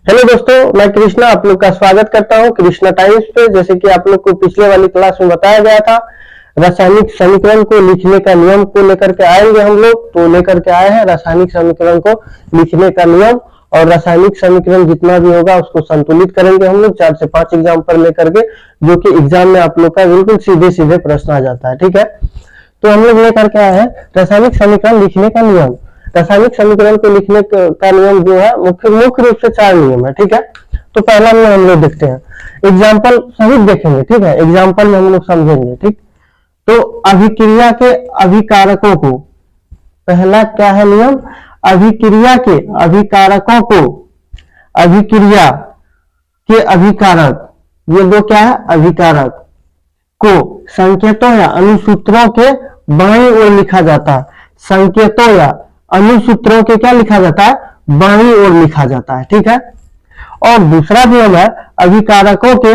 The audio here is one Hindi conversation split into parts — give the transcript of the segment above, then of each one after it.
हेलो दोस्तों, मैं कृष्णा आप लोग का स्वागत करता हूं कृष्णा टाइम्स पे। जैसे कि आप लोग को पिछले वाली क्लास में बताया गया था, रासायनिक समीकरण को लिखने का नियम को लेकर के आएंगे हम लोग। तो लेकर के आए हैं रासायनिक समीकरण को लिखने का नियम, और रासायनिक समीकरण जितना भी होगा उसको संतुलित करेंगे हम लोग 4 से 5 एग्जाम्पल लेकर के, जो कि एग्जाम में आप लोग का बिल्कुल सीधे सीधे प्रश्न आ जाता है। ठीक है, तो हम लोग लेकर के आए हैं रासायनिक समीकरण लिखने का नियम। रासायनिक समीकरण को लिखने का नियम जो है मुख्य रूप से 4 नियम है। ठीक है, तो पहला नियम हम लोग देखते हैं, एग्जाम्पल सहित देखेंगे। ठीक है, एग्जाम्पल में हम लोग समझेंगे। ठीक, तो अभिक्रिया के अभिकारकों को, पहला क्या है नियम, अभिक्रिया के अभिकारकों को, अभिक्रिया के अभिकारक, ये दो क्या है अभिकारक को संकेतों या अनुसूत्रों के बाईं ओर लिखा जाता है। संकेतों या अनुसूत्रों के क्या लिखा जाता है, बाईं ओर लिखा जाता है। ठीक है, और दूसरा नियम है अभिकारकों के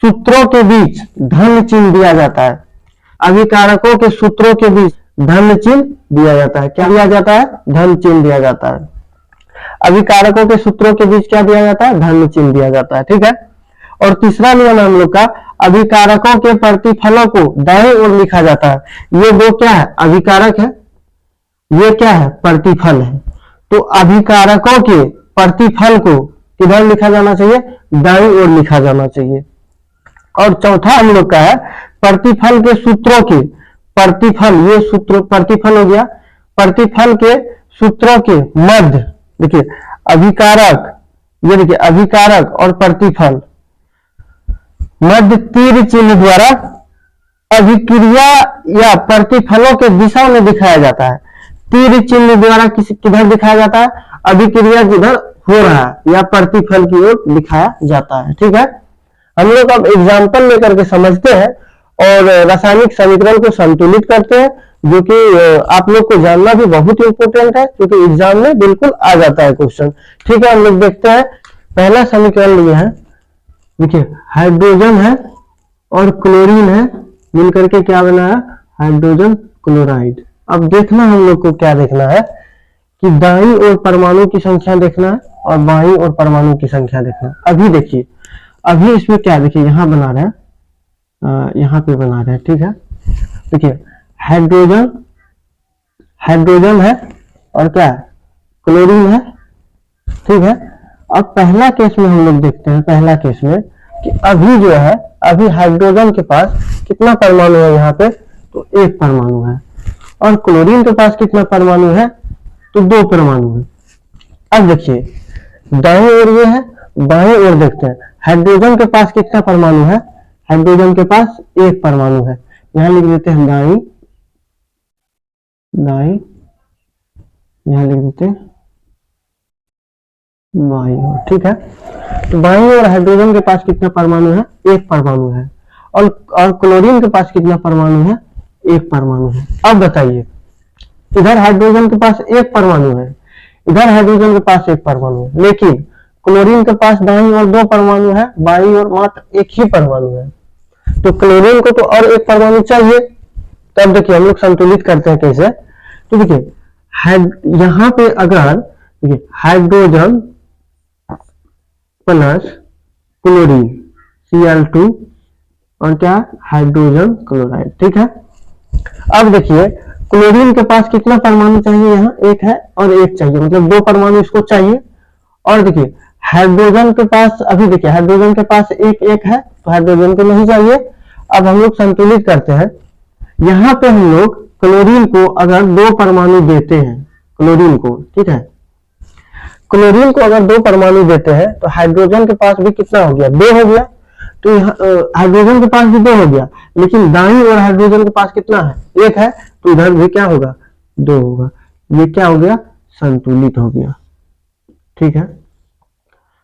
सूत्रों के बीच धन चिन्ह दिया जाता है। अभिकारकों के सूत्रों के बीच धन चिन्ह दिया जाता है। क्या दिया जाता है, धन चिन्ह दिया जाता है। अभिकारकों के सूत्रों के बीच क्या दिया जाता है, धन चिन्ह दिया जाता है। ठीक है, और तीसरा नियम है हम लोग का, अभिकारकों के प्रतिफलों को दाएं ओर लिखा जाता है। ये दो क्या है अभिकारक है, ये क्या है प्रतिफल है। तो अभिकारकों के प्रतिफल को किधर लिखा जाना चाहिए, दाईं ओर लिखा जाना चाहिए। और चौथा हम लोग का है प्रतिफल के सूत्रों के, प्रतिफल, ये सूत्र प्रतिफल हो गया, प्रतिफल के सूत्रों के मध्य, देखिए अभिकारक, ये देखिए अभिकारक और प्रतिफल मध्य तीर चिन्ह द्वारा अभिक्रिया या प्रतिफलों के दिशा में दिखाया जाता है। तीर चिन्ह द्वारा किधर दिखाया जाता है, अभिक्रिया किधर हो रहा है या प्रतिफल की ओर दिखाया जाता है। ठीक है, हम लोग अब एग्जाम्पल लेकर के समझते हैं और रासायनिक समीकरण को संतुलित करते हैं, जो कि आप लोग को जानना भी बहुत इंपॉर्टेंट है, क्योंकि एग्जाम में बिल्कुल आ जाता है क्वेश्चन। ठीक है, हम लोग देखते हैं, पहला समीकरण लिए हैं, देखिए हाइड्रोजन है और क्लोरीन है, मिलकर के क्या बना है हाइड्रोजन क्लोराइड। अब देखना हम लोग को क्या देखना है कि दाईं ओर परमाणु की संख्या देखना है और बाईं ओर परमाणु की संख्या देखना है। अभी देखिए, अभी इसमें क्या, देखिए यहाँ बना रहे हैं, यहाँ पे बना रहे हैं। ठीक है, देखिए हाइड्रोजन, हाइड्रोजन है और क्या है क्लोरीन है। ठीक है, अब पहला केस में हम लोग देखते हैं, पहला केस में कि अभी जो है, अभी हाइड्रोजन के पास कितना परमाणु है, यहाँ पे तो 1 परमाणु है, और क्लोरीन के पास कितना परमाणु है तो 2 परमाणु है। अब देखिए दाईं ओर ये है, बाएं ओर देखते हैं, हाइड्रोजन के पास कितना परमाणु है, हाइड्रोजन के पास 1 परमाणु है। यहां लिख देते हैं दाईं, दाईं, यहां लिख देते हैं बाईं ओर। ठीक है, तो बाईं ओर हाइड्रोजन के पास कितना परमाणु है, 1 परमाणु है, और क्लोरीन के पास कितना परमाणु है, 1 परमाणु है। अब बताइए, इधर हाइड्रोजन के पास 1 परमाणु है, इधर हाइड्रोजन के पास 1 परमाणु है, लेकिन क्लोरीन के पास दाईं ओर 2 परमाणु है, बाईं ओर मात्र 1 ही परमाणु है। तो क्लोरीन को तो और 1 परमाणु चाहिए। तब देखिए हम लोग संतुलित करते हैं कैसे, तो देखिए यहाँ पे अगर देखिए हाइड्रोजन प्लस क्लोरीन Cl2 और क्या हाइड्रोजन क्लोराइड। ठीक है, अब देखिए क्लोरीन के पास कितना परमाणु चाहिए, यहाँ 1 है और 1 चाहिए, मतलब 2 परमाणु इसको चाहिए। और देखिए हाइड्रोजन के पास, अभी देखिए हाइड्रोजन के पास 1 है, तो हाइड्रोजन को नहीं चाहिए। अब हम लोग संतुलित करते हैं, यहाँ पे हम लोग क्लोरीन को अगर 2 परमाणु देते हैं, क्लोरीन को, ठीक है, क्लोरीन को अगर 2 परमाणु देते हैं तो हाइड्रोजन के पास भी कितना हो गया, 2 हो गया। तो हाइड्रोजन के पास भी 2 हो गया, लेकिन दाईं ओर हाइड्रोजन के पास कितना है, 1 है, तो इधर भी क्या होगा 2 होगा। ये क्या हो गया, संतुलित हो गया। ठीक है,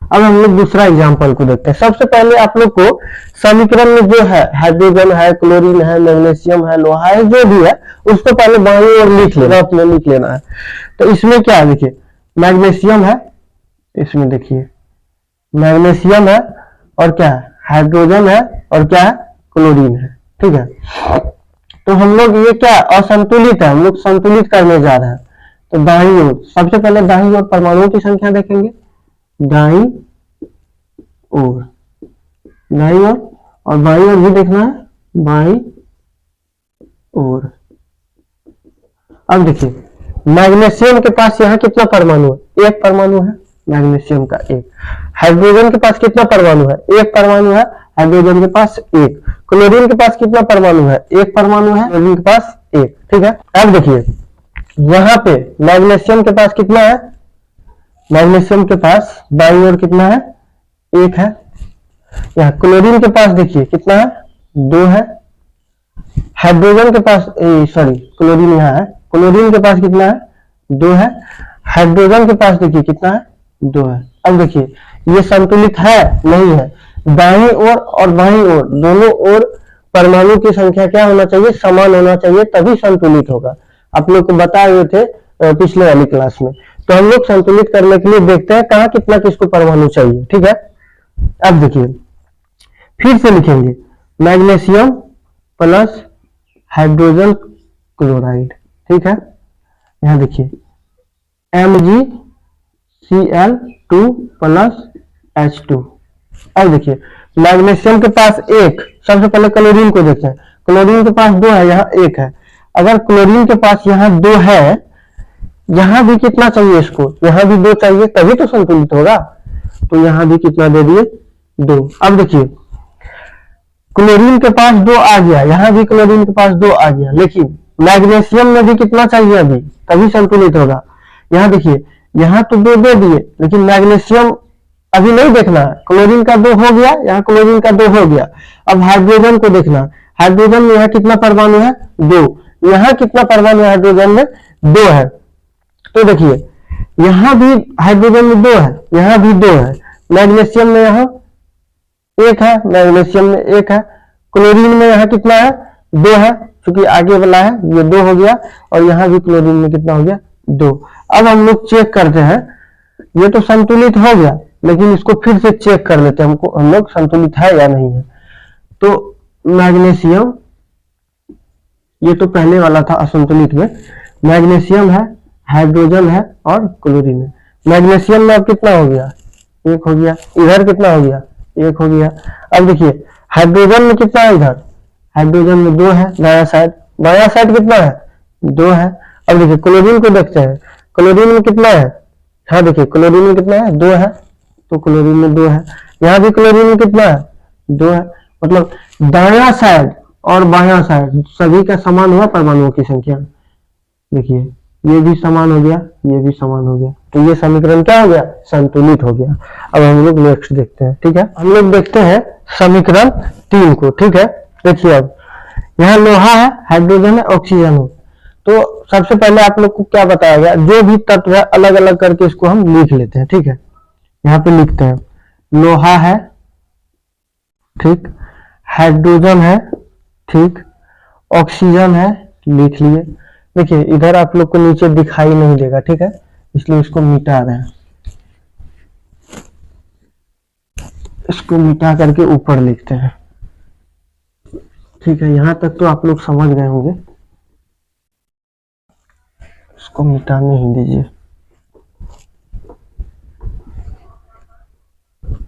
अब हम लोग दूसरा एग्जांपल को देखते हैं। सबसे पहले आप लोग को समीकरण में जो है हाइड्रोजन है, क्लोरीन है, मैग्नीशियम है, लोहा है, जो भी है उसको पहले बाईं ओर लिख लेना, अपने लिख लेना है। तो इसमें क्या है, देखिए मैग्नीशियम है, इसमें देखिए मैग्नीशियम है और क्या है हाइड्रोजन है और क्या है क्लोरीन है। ठीक है, तो हम लोग ये क्या असंतुलित है, हम लोग संतुलित करने जा रहे हैं। तो दाईं ओर, सबसे पहले दाईं ओर परमाणुओं की संख्या देखेंगे, दाईं ओर, दाईं ओर, और बाईं ओर भी देखना है बाईं ओर। अब देखिए मैग्नीशियम के पास यहाँ कितना परमाणु है? एक परमाणु है मैग्नीशियम का, एक। हाइड्रोजन के पास कितना परमाणु है? एक परमाणु है हाइड्रोजन के पास, एक। क्लोरीन के पास कितना परमाणु है? एक परमाणु है क्लोरीन के पास, एक। ठीक है। अब देखिए यहाँ पे मैग्नीशियम के पास कितना है? मैग्नीशियम के पास बाईं ओर कितना है? एक है। यहाँ क्लोरीन के पास देखिए कितना है? दो है। हाइड्रोजन के पास सॉरी क्लोरीन यहाँ है, क्लोरीन के पास कितना है? दो है। हाइड्रोजन के पास देखिए कितना है? दो है। अब देखिए ये संतुलित है नहीं है? दाईं ओर और बाईं ओर दोनों ओर परमाणु की संख्या क्या होना चाहिए? समान होना चाहिए, तभी संतुलित होगा। आप लोग को बताए हुए थे पिछले वाली क्लास में। तो हम लोग संतुलित करने के लिए देखते हैं कहाँ कितना किसको परमाणु चाहिए। ठीक है। अब देखिए फिर से लिखेंगे मैग्नीशियम प्लस हाइड्रोजन क्लोराइड। ठीक है। यहां देखिए MgCl2 प्लस H2। अब देखिए मैग्नीशियम के पास एक, सबसे पहले क्लोरीन को देखते हैं। क्लोरीन के पास दो है, यहाँ एक है। अगर क्लोरीन के पास यहाँ दो है, यहां भी कितना चाहिए इसको? यहाँ भी दो चाहिए, तभी तो संतुलित होगा। तो यहाँ भी कितना दे दिए? दो। अब देखिए क्लोरीन के पास दो आ गया, यहाँ भी क्लोरीन के पास दो आ गया, लेकिन मैग्नीशियम में भी कितना चाहिए अभी, तभी संतुलित होगा। यहाँ देखिए यहाँ तो दो दे दिए, लेकिन मैग्नीशियम अभी नहीं देखना है। क्लोरीन का दो हो गया, यहाँ क्लोरीन का दो हो गया। अब हाइड्रोजन को देखना। हाइड्रोजन में यहाँ कितना परमाणु है? दो। यहाँ कितना परमाणु है हाइड्रोजन में? दो है। तो देखिए यहाँ भी हाइड्रोजन में दो है, यहाँ भी दो है। मैग्नीशियम में यहाँ एक है, मैग्नीशियम में एक है। क्लोरीन में यहाँ कितना है? दो है, क्योंकि आगे वाला है, ये दो हो गया। और यहाँ भी क्लोरीन में कितना हो गया? दो। अब हम लोग चेक करते हैं, ये तो संतुलित हो गया, लेकिन इसको फिर से चेक कर लेते हैं हम लोग संतुलित है या नहीं है। तो मैग्नीशियम, ये तो पहले वाला था असंतुलित में। मैग्नीशियम है, हाइड्रोजन है और क्लोरीन है। मैग्नीशियम में अब कितना हो गया? एक हो गया। इधर कितना हो गया? एक हो गया। अब देखिए हाइड्रोजन में कितना है? इधर हाइड्रोजन में दो है, दायां साइड। बायां साइड कितना है? दो है। अब देखिए क्लोरीन को देखते हैं, क्लोरीन में कितना है? हाँ देखिए क्लोरीन में कितना है? दो है। तो क्लोरीन में दो है। यहाँ भी क्लोरीन में कितना है? दो है। मतलब दायां साइड और बायां साइड सभी का समान हुआ परमाणुओं की संख्या। देखिए ये भी समान हो गया, ये भी समान हो गया। तो ये समीकरण क्या हो गया? संतुलित हो गया। अब हम लोग नेक्स्ट देखते हैं। ठीक है। हम लोग देखते हैं समीकरण 3 को। ठीक है। देखिए अब यहाँ लोहा है, हाइड्रोजन है, ऑक्सीजन है। तो सबसे पहले आप लोग को क्या बताया गया? जो भी तत्व है अलग अलग करके इसको हम लिख लेते हैं। ठीक है। यहाँ पे लिखते हैं लोहा है, ठीक, हाइड्रोजन है, ठीक, ऑक्सीजन है, लिख लिए। देखिए इधर आप लोग को नीचे दिखाई नहीं देगा, ठीक है, इसलिए इसको मिटा रहे हैं। इसको मिटा करके ऊपर लिखते हैं। ठीक है, यहां तक तो आप लोग समझ गए होंगे। इसको मिटाने ही दीजिए।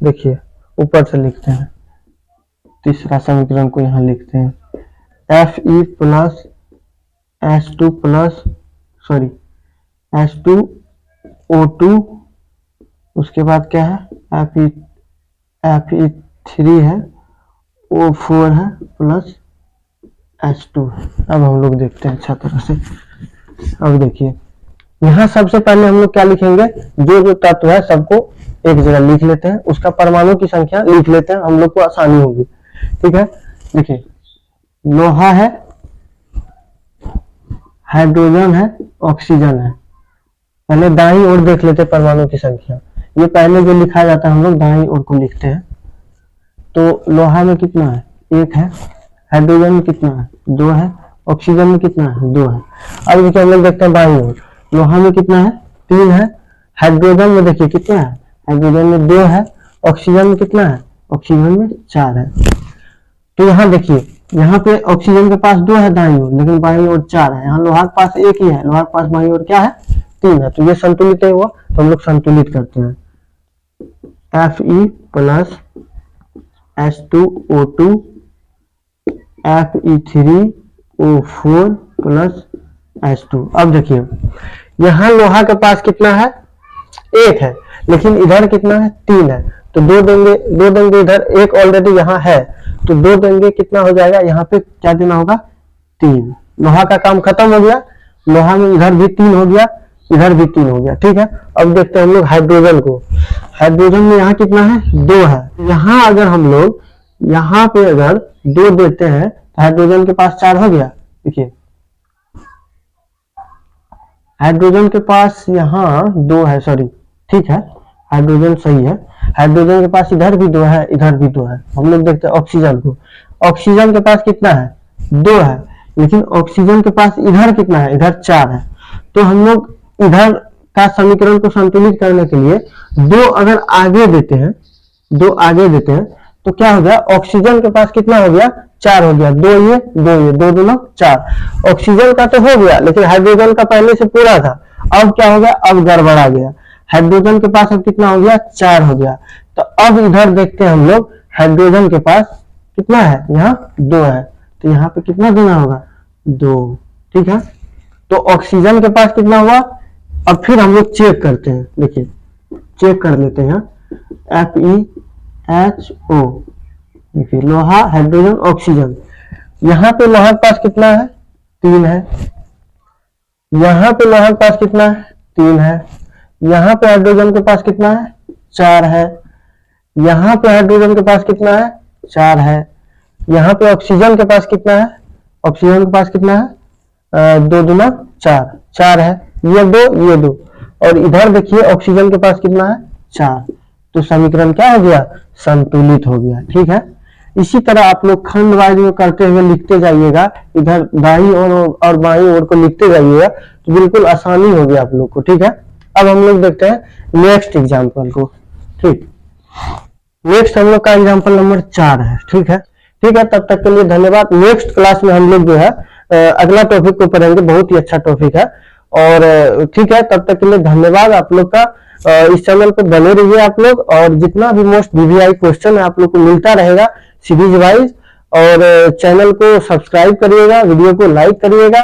देखिए ऊपर से लिखते हैं, तीसरा समीकरण को यहां लिखते हैं Fe plus H2 plus sorry H2O2, उसके बाद क्या है Fe3 है, O4 है प्लस H2 है। अब हम लोग देखते हैं अच्छा तरह से। अब देखिए यहाँ सबसे पहले हम लोग क्या लिखेंगे? जो जो तत्व है सबको एक जगह लिख लेते हैं, उसका परमाणु की संख्या लिख लेते हैं, हम लोग को आसानी होगी। ठीक है, देखिए लोहा है, हाइड्रोजन है, ऑक्सीजन है। पहले दाईं ओर देख लेते हैं परमाणु की संख्या। ये पहले जो लिखा जाता है हम लोग दाईं ओर को लिखते हैं। तो लोहा में कितना है? एक है। हाइड्रोजन में कितना है? दो है। ऑक्सीजन में कितना है? दो है। अब देखिए हम लोग देखते हैं बाईं ओर, लोहा में कितना है? तीन है। हाइड्रोजन में देखिए कितना है? हाइड्रोजन में दो है। ऑक्सीजन में कितना है? ऑक्सीजन में चार है। तो यहाँ देखिए यहाँ पे ऑक्सीजन के पास दो है दाईं ओर, लेकिन बाईं ओर चार है। यहाँ लोहा के पास एक ही है, लोहा के पास बाईं ओर क्या है? तीन है। तो ये संतुलित है हुआ, तो हम लोग संतुलित करते हैं। Fe plus H2O2 Fe3O4 plus H2। अब देखिए यहां लोहा के पास कितना है, 1 है, लेकिन इधर कितना है, 3 है, तो 2 देंगे इधर, 1 ऑलरेडी यहाँ है, तो 2 देंगे, कितना हो जाएगा, यहाँ पे क्या देना होगा, 3। लोहा का काम खत्म हो गया, लोहा में इधर भी 3 हो गया, इधर भी 3 हो गया, ठीक है। अब देखते हैं हम लोग हाइड्रोजन को। हाइड्रोजन में यहाँ कितना है, 2 है। यहाँ अगर हम लोग यहाँ पे अगर 2 देते हैं तो हाइड्रोजन के पास 4 हो गया। देखिए हाइड्रोजन के पास यहाँ 2 है, सॉरी, ठीक है, हाइड्रोजन सही है। हाइड्रोजन के पास इधर भी 2 है, इधर भी 2 है। हम लोग देखते हैं ऑक्सीजन को। ऑक्सीजन के पास कितना है, 2 है, लेकिन ऑक्सीजन के पास इधर कितना है, इधर 4 है। तो हम लोग इधर का समीकरण को संतुलित करने के लिए 2 अगर आगे देते हैं, 2 आगे देते हैं तो क्या हो गया, ऑक्सीजन के पास कितना हो गया, 4 हो गया। 2 ये 2 दूना 4। ऑक्सीजन का तो हो गया, लेकिन हाइड्रोजन का पहले से पूरा था। अब क्या हो गया, अब गड़बड़ा गया। हाइड्रोजन के पास अब कितना हो गया, 4 हो गया। तो अब इधर देखते हैं हम लोग, हाइड्रोजन के पास कितना है, यहाँ 2 है, तो यहाँ पे कितना देना होगा, 2, ठीक है। तो ऑक्सीजन के पास कितना हुआ, अब फिर हम लोग चेक करते हैं। देखिए चेक कर लेते हैं, FeHO, देखिए लोहा, हाइड्रोजन, ऑक्सीजन। यहाँ पे लोहा के पास कितना है, 3 है। यहाँ पे लोहा के पास कितना है, 3 है। यहाँ पे हाइड्रोजन के पास कितना है, 4 है। यहाँ पे हाइड्रोजन के पास कितना है, 4 है। यहाँ पे ऑक्सीजन के पास कितना है, ऑक्सीजन के पास कितना है, 2 दूना 4 है। ये 2 और इधर देखिए ऑक्सीजन के पास कितना है, 4। तो समीकरण क्या हो गया, संतुलित हो गया, ठीक है। इसी तरह आप लोग खंड वाइज में करते हुए लिखते जाइएगा, इधर दाईं और बाईं ओर को लिखते जाइएगा, तो बिल्कुल आसानी होगी आप लोग को, ठीक है। अब हम लोग देखते हैं नेक्स्ट एग्जाम्पल को, ठीक। नेक्स्ट हम लोग का एग्जाम्पल नंबर 4 है, ठीक है। ठीक है, तब तक के लिए धन्यवाद। नेक्स्ट क्लास में हम लोग जो है अगला टॉपिक को पढ़ेंगे, बहुत ही अच्छा टॉपिक है। और ठीक है, तब तक के लिए धन्यवाद आप लोग का। इस चैनल पर बने रहिए आप लोग, और जितना भी मोस्ट VVI क्वेश्चन है आप लोग को मिलता रहेगा सीरीज वाइज। और चैनल को सब्सक्राइब करिएगा, वीडियो को लाइक करिएगा।